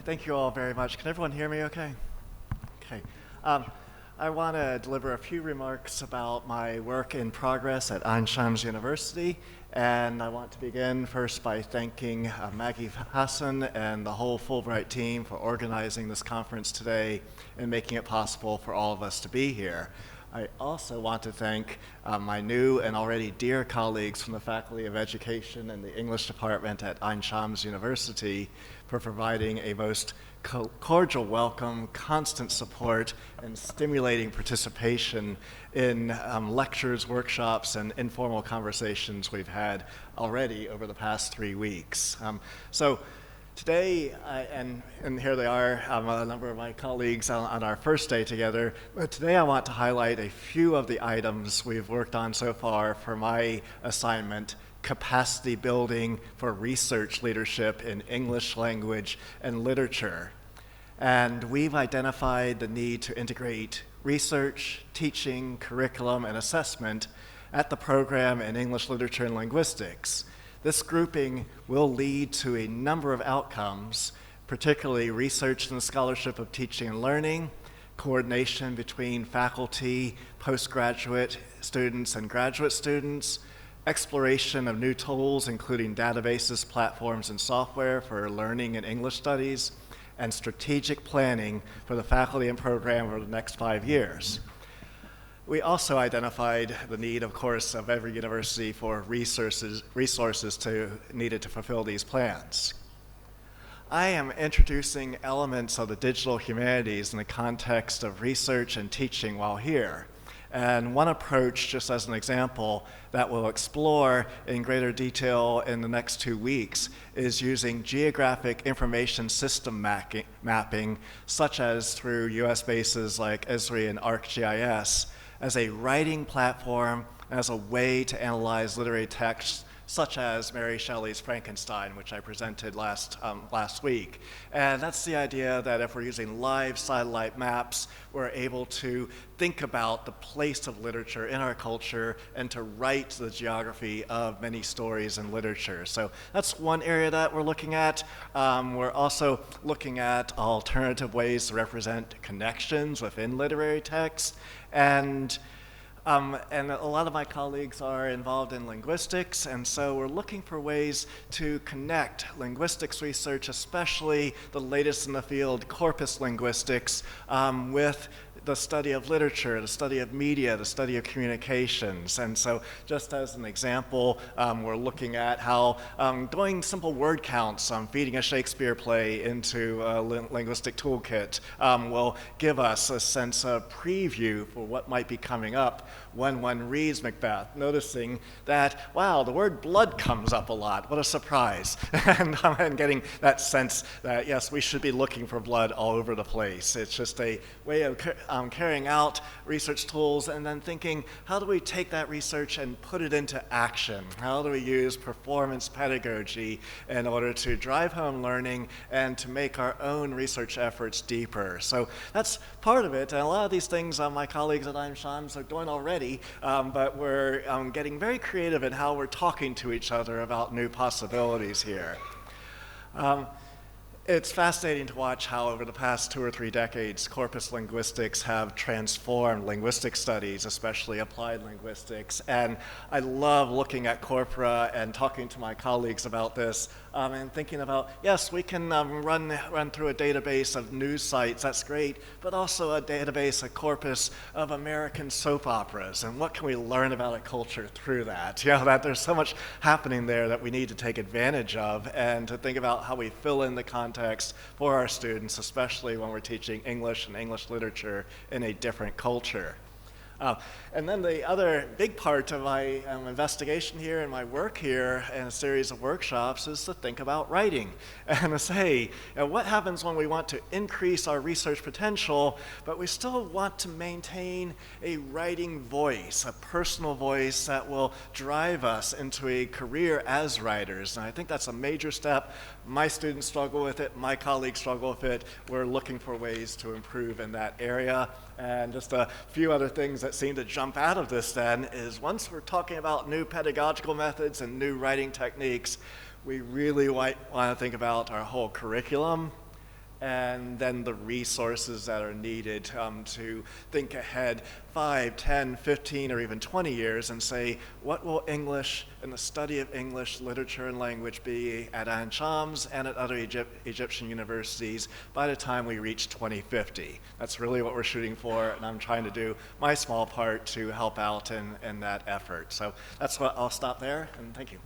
Thank you all very much. Can everyone hear me okay? Okay. I want to deliver a few remarks about my work in progress at Einstein University, and I want to begin first by thanking Maggie Hassan and the whole Fulbright team for organizing this conference today and making it possible for all of us to be here. I also want to thank my new and already dear colleagues from the Faculty of Education and the English Department at Einstein University for providing a most cordial welcome, constant support, and stimulating participation in lectures, workshops, and informal conversations we've had already over the past 3 weeks. Today, and here they are, a number of my colleagues on our first day together. But today I want to highlight a few of the items we've worked on so far for my assignment, Capacity Building for Research Leadership in English Language and Literature. And we've identified the need to integrate research, teaching, curriculum, and assessment at the program in English Literature and Linguistics. This grouping will lead to a number of outcomes, particularly research in the scholarship of teaching and learning, coordination between faculty, postgraduate students, and graduate students, exploration of new tools, including databases, platforms, and software for learning and English studies, and strategic planning for the faculty and program over the next 5 years. We also identified the need, of course, of every university for resources needed to fulfill these plans. I am introducing elements of the digital humanities in the context of research and teaching while here. And one approach, just as an example, that we'll explore in greater detail in the next 2 weeks is using geographic information system mapping, such as through US bases like Esri and ArcGIS, as a writing platform, as a way to analyze literary texts such as Mary Shelley's Frankenstein, which I presented last week. And that's the idea that if we're using live satellite maps, we're able to think about the place of literature in our culture and to write the geography of many stories in literature. So that's one area that we're looking at. We're also looking at alternative ways to represent connections within literary texts. And a lot of my colleagues are involved in linguistics, and so we're looking for ways to connect linguistics research, especially the latest in the field, corpus linguistics, with the study of literature, the study of media, the study of communications. And so just as an example, we're looking at how doing simple word counts, feeding a Shakespeare play into a linguistic toolkit will give us a sense of preview for what might be coming up when one reads Macbeth, noticing that, wow, the word blood comes up a lot. What a surprise. and getting that sense that, yes, we should be looking for blood all over the place. It's just a way of carrying out research tools and then thinking, how do we take that research and put it into action? How do we use performance pedagogy in order to drive home learning and to make our own research efforts deeper? So that's part of it. And a lot of these things my colleagues at Einstein are doing already, but we're getting very creative in how we're talking to each other about new possibilities here. It's fascinating to watch how over the past 2 or 3 decades, corpus linguistics have transformed linguistic studies, especially applied linguistics. And I love looking at corpora and talking to my colleagues about this and thinking about, yes, we can run through a database of news sites, that's great, but also a database, a corpus of American soap operas, and what can we learn about a culture through that? You know, that there's so much happening there that we need to take advantage of and to think about how we fill in the context for our students, especially when we're teaching English and English literature in a different culture. And then the other big part of my investigation here and my work here in a series of workshops is to think about writing and to say, what happens when we want to increase our research potential, but we still want to maintain a writing voice, a personal voice that will drive us into a career as writers. And I think that's a major step. My students struggle with it, my colleagues struggle with it. We're looking for ways to improve in that area. And just a few other things that seem to jump out of this then is once we're talking about new pedagogical methods and new writing techniques, we really want to think about our whole curriculum and then the resources that are needed to think ahead 5, 10, 15, or even 20 years and say, what will English and the study of English, literature, and language be at Ain Shams and at other Egyptian universities by the time we reach 2050? That's really what we're shooting for, and I'm trying to do my small part to help out in that effort. So that's what I'll stop there, and thank you.